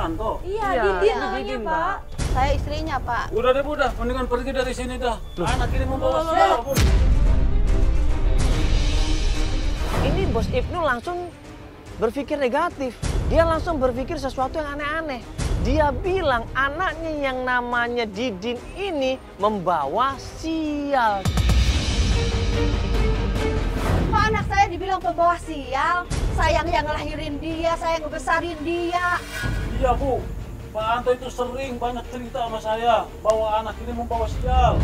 Anto? Iya, Didin namanya, Pak. Saya istrinya, Pak. Udah deh, udah. Mendingan pergi dari sini dah. Anak ini membawa sial, Bu. Ini Bos Ibnu langsung berpikir negatif. Dia langsung berpikir sesuatu yang aneh-aneh. Dia bilang anaknya yang namanya Didin ini membawa sial. Kok anak saya dibilang pembawa sial? Saya yang ngelahirin dia, saya ngebesarin dia. Iya, Bu. Pak Anto itu sering banyak cerita sama saya bahwa anak ini membawa sial.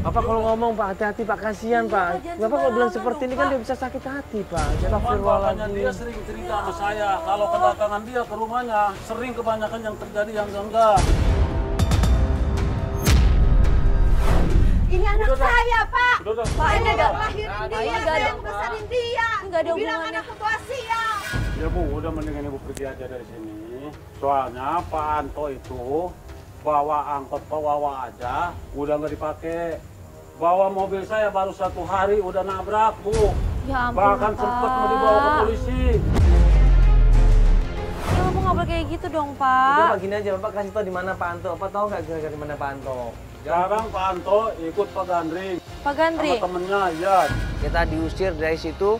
Bapak kalau ngomong Pak, hati-hati Pak, kasihan Pak. Bapak kalau bilang seperti ini kan dia bisa sakit hati Pak. Cuman bapaknya dia sering cerita sama saya kalau kedatangan dia ke rumahnya sering kebanyakan yang terjadi yang enggak. Ini anak saya, Pak. Udah. Pak, ini udah ngelahirin dia, saya yang ngebesarin dia. Nggak ada Dibilang hubungannya. anak pembawa sial. Ya Bu, udah mendingan Ibu pergi aja dari sini. Soalnya Pak Anto itu bawa angkot bawa aja, udah nggak dipakai. Bawa mobil saya baru 1 hari udah nabrak, Bu. Ya ampun, Bahkan Pak. sempat mau dibawa ke polisi. Ya Bapak nggak boleh kayak gitu dong, Udah Pak. Pak, gini aja Bapak kasih tahu di mana Pak Anto. Bapak tahu nggak kira-kira di mana Pak Anto? Sekarang Pak Anto ikut Pak Gandring Pak Gandri. sama temennya, ya. Kita diusir dari situ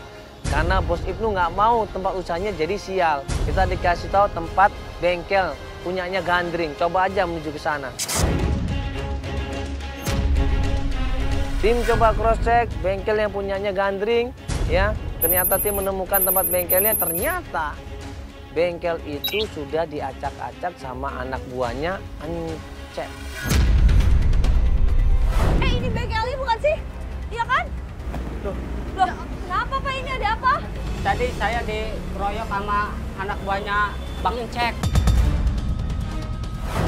karena Bos Ibnu nggak mau tempat usahanya jadi sial. Kita dikasih tahu tempat bengkel punyanya Gandring. Coba aja menuju ke sana. Tim coba cross check bengkel yang punyanya Gandring, ya. Ternyata tim menemukan tempat bengkelnya. Ternyata bengkel itu sudah diacak-acak sama anak buahnya Encek. Ini bengkel ini bukan sih? Iya kan? Loh, kenapa Pak, ini ada apa? Tadi saya dikeroyok sama anak buahnya Bang Encek.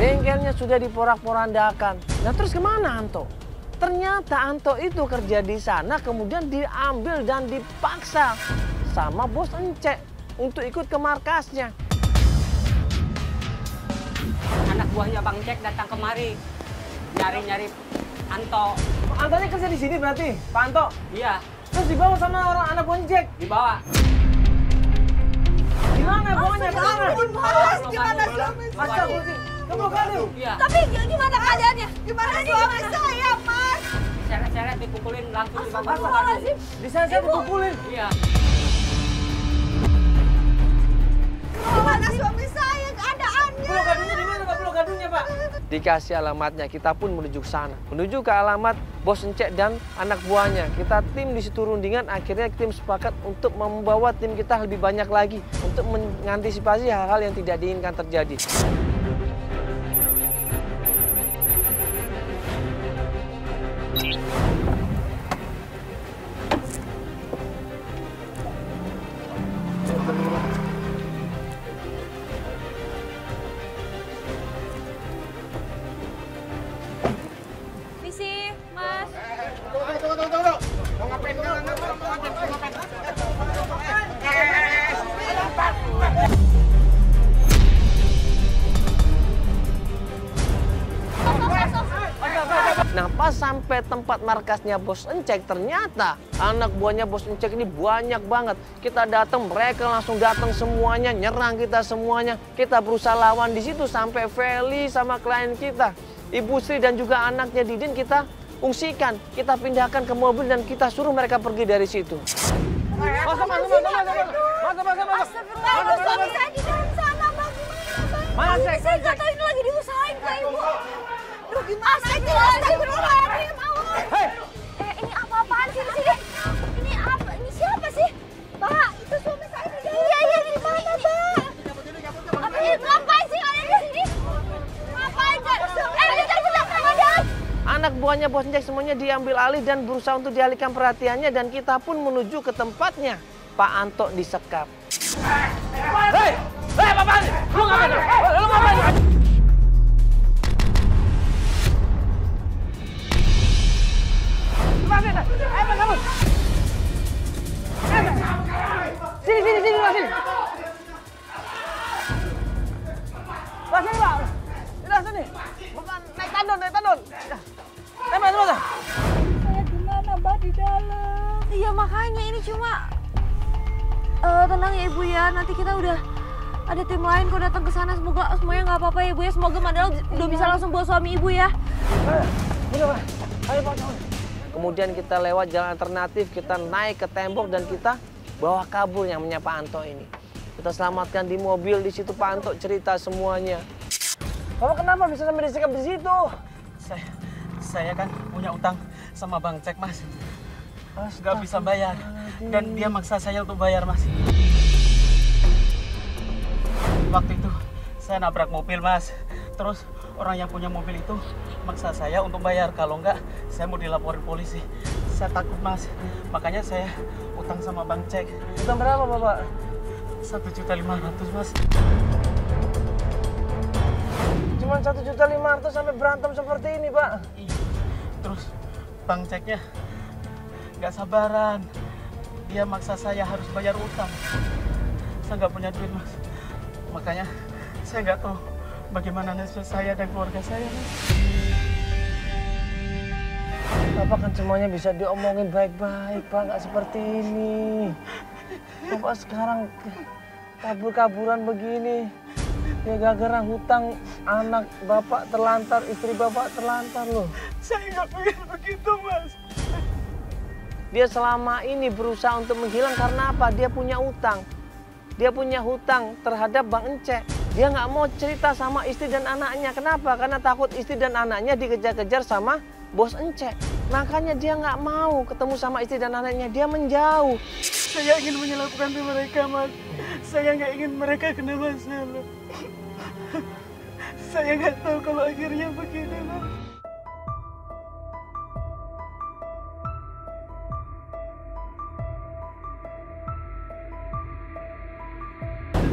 Bengkelnya sudah diporak-porandakan. Nah terus kemana Anto? Ternyata Anto itu kerja di sana kemudian diambil dan dipaksa sama Bos Encek untuk ikut ke markasnya. Anak buahnya Bang Encek datang kemari nyari-nyari Anto. Antonya kerja di sini berarti, Pak Anto? Iya, Terus dibawa sama orang anak buahnya Jack? dibawa. Gimana buahnya? Gimana? Mas, gimana suami Masa saya? kucing? Kamu kali? Iya, Tapi gimana keadaannya? Gimana suami saya, Mas? seret-seret dipukulin langsung di bawah. Astagfirullahaladzim. Di sana saya dipukulin. Iya. Gimana suami saya keadaannya? Pulau gadunya di mana Pak? Pulau gadunya Pak? Dikasih alamatnya, kita pun menuju ke sana. Menuju ke alamat Bos Encek dan anak buahnya. Kita tim di situ rundingan, akhirnya tim sepakat untuk membawa tim kita lebih banyak lagi. Untuk mengantisipasi hal-hal yang tidak diinginkan terjadi. Misi, Mas. Tunggu. Mau ngapain kalian? Mau ngapain? Nah pas sampai tempat markasnya Bos Encek, ternyata anak buahnya Bos Encek ini banyak banget. Kita datang, mereka langsung datang semuanya, nyerang kita semuanya. Kita berusaha lawan di situ sampai Feli sama klien kita, Ibu Sri dan juga anaknya Didin kita ungsikan. Kita pindahkan ke mobil dan kita suruh mereka pergi dari situ. Masuk. Astagfirullah, suami saya di dalam sana, Bang. Gimana, Bang? Saya nggak tahu ini lagi diusahain, Kak Ibu. Duh, gimana? Astagfirullahaladzim, awas. Ini apa-apaan sih di sini? Ini apa? Ini siapa sih? Pak, itu suami saya di dalam. Iya, di mana, Pak? Ngapain sih kalian di sini? Ngapain, Kak? Bentar, madam. Anak buahnya Bos Encek semuanya diambil alih dan berusaha untuk dialihkan perhatiannya dan kita pun menuju ke tempatnya. Pak Anto disekap. Hei, Bapak! Lu ngapain? Lu ngapain? Kamu. Sini, Pak, sini. Pak, sini, Pak. Udah, sini. Bukan, naik tandon. Mana? Saya gimana, Mbak, di dalam? Iya, makanya ini cuma... tenang ya, Ibu ya. Nanti kita udah ada tim lain kok datang ke sana. Semoga semuanya nggak apa-apa ya, Bu ya. Semoga Mandala udah bisa langsung bawa suami Ibu ya. Udah, Pak. Ayo, Pak. Kemudian kita lewat jalan alternatif, kita naik ke tembok dan kita bawa kabur yang punya Pak Anto ini. Kita selamatkan di mobil, di situ Pak Anto cerita semuanya. Bapak kenapa bisa sampai disekap di situ? Saya kan punya utang sama Bang Cek, Mas. Nggak bisa bayar. Dan dia maksa saya untuk bayar, Mas. Waktu itu saya nabrak mobil, Mas. Terus orang yang punya mobil itu maksa saya untuk bayar. Kalau enggak, saya mau dilaporin polisi. Saya takut, Mas. Makanya saya utang sama Bang Cek. Utang berapa, Bapak? 1.500.000, Mas. Cuma 1.500.000 sampai berantem seperti ini, Pak. Iya. Terus Bang Ceknya nggak sabaran. Dia maksa saya harus bayar utang. Saya nggak punya duit, Mas. Makanya saya nggak tahu bagaimana nasib saya dan keluarga saya, Mas. Bapak kan semuanya bisa diomongin baik-baik, Pak. Nggak seperti ini. Bapak sekarang kabur-kaburan begini. Ya gara-gara hutang, anak Bapak terlantar, istri Bapak terlantar loh. Saya nggak pengen begitu, Mas. Dia selama ini berusaha untuk menghilang karena apa? Dia punya utang. Dia punya hutang terhadap Bang Encek. Dia nggak mau cerita sama istri dan anaknya. Kenapa? Karena takut istri dan anaknya dikejar-kejar sama bos Encek. Makanya dia nggak mau ketemu sama istri dan anaknya. Dia menjauh. Saya ingin menyelamatkan mereka, Mas. Saya nggak ingin mereka kena masalah. Saya nggak tahu kalau akhirnya begini, Mas.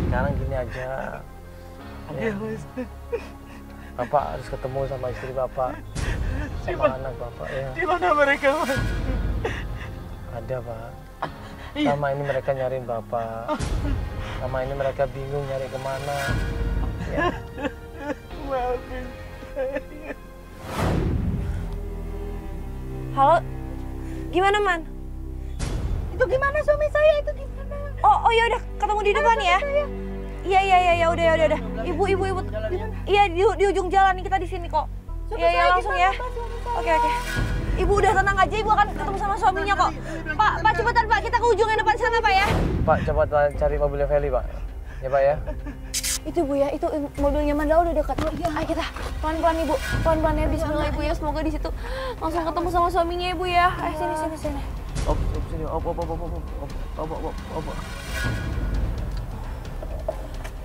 Sekarang gini aja. Iya, Mas. Bapak harus ketemu sama istri Bapak, sama anak Bapak ya. Di mana mereka, Mas? Ada, Pak. Iya. Sama ini mereka nyariin Bapak. Sama ini mereka bingung nyari kemana. Ya. Maafin. Halo, gimana Man? Itu gimana suami saya? Itu gimana? Oh ya udah ketemu di depan ya. Iya udah. Ibu. Iya di ujung jalan nih, kita di sini kok. Iya langsung ya. Oke. Ibu udah tenang aja, Ibu akan ketemu sama suaminya kok. Pak cepetan Pak, kita ke ujung yang depan sana Pak ya. Pak, cepat cari mobilnya Feli, Pak. Ya, Pak ya. Itu Bu ya, itu mobilnya Mandala udah dekat. Ayo kita pelan-pelan Ibu, pelan-pelan ya. Bismillah Ibu ya, semoga di situ langsung ketemu sama suaminya Ibu ya. Ayo sini. Op, sini. Op.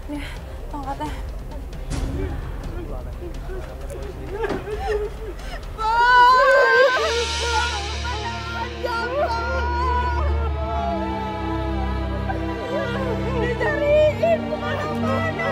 Nih, tongkatnya. Dicariin kemana-mana.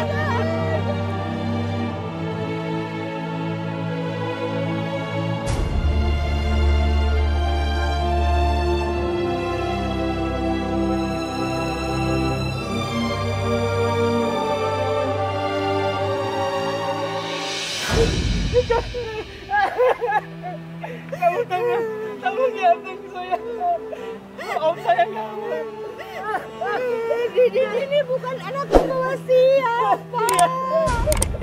Tolong ya, Bang, saya. Om saya nggak mau. Ini bukan anak pembawa siapa?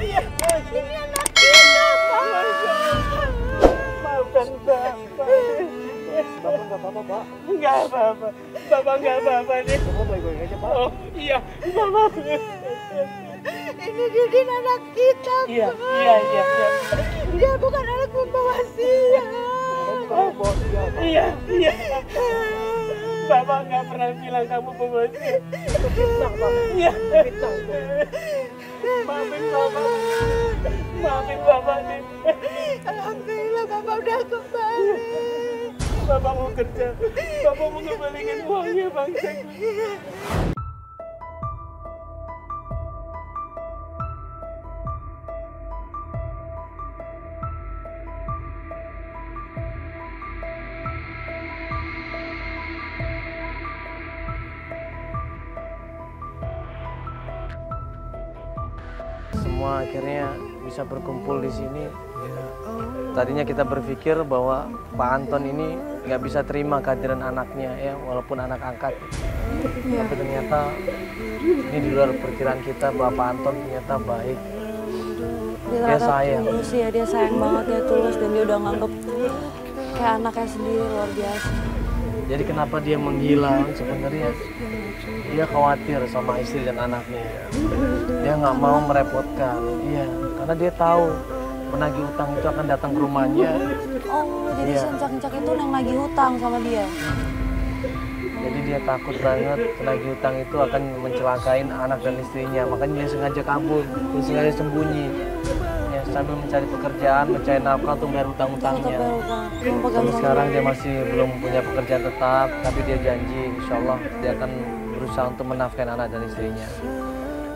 Iya. Ini anak kita, Pak. Maafkan Bapak. Bapak nggak apa-apa, Pak. Nggak apa-apa. Bapak nggak apa-apa nih. Bapak baik-baik aja, Pak. Oh iya, Bapak. Ini Didin anak kita, Iya. Dia bukan anak pembawa siapa. Iya. Bapak nggak pernah bilang kamu pembunuh. Fitnah, Pak. Iya. Fitnah. Maafin Bapak nih. Alhamdulillah Bapak udah kembali. Bapak mau kerja. Bapak mau ngembalikan uangnya, Bang Cek. Semua akhirnya bisa berkumpul di sini. Tadinya kita berpikir bahwa Pak Anton ini nggak bisa terima kehadiran anaknya ya, walaupun anak angkat. Tapi ternyata ini di luar perkiraan kita, Bapak Anton ternyata baik. Dia sayang. Tulus ya, dia sayang banget, dia tulus dan dia udah nganggep kayak anaknya sendiri, luar biasa. Jadi kenapa dia menghilang sebenarnya? Dia khawatir sama istri dan anaknya. Dia nggak mau merepotkan. Iya, karena dia tahu penagih utang itu akan datang ke rumahnya. Oh, jadi Iya. si Encak-Encak itu yang lagi hutang sama dia. Jadi dia takut banget penagih utang itu akan mencelakain anak dan istrinya. Makanya dia sengaja kabur, dia sengaja sembunyi. Ya, sambil mencari pekerjaan, mencari nafkah untuk bayar utang-utangnya. Sampai sekarang dia masih belum punya pekerjaan tetap, tapi dia janji insya Allah dia akan berusaha untuk menafkahi anak dan istrinya.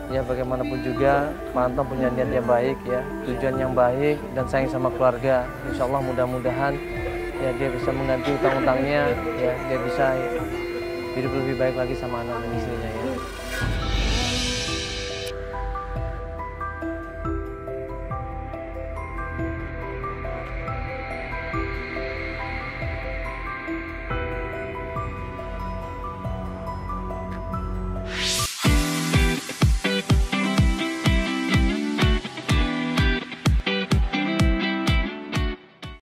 Ya bagaimanapun juga Pak Anton punya niat yang baik ya, tujuan yang baik dan sayang sama keluarga. Insya Allah mudah-mudahan ya dia bisa mengganti utang-utangnya, ya dia bisa hidup lebih baik lagi sama anak dan istrinya ya.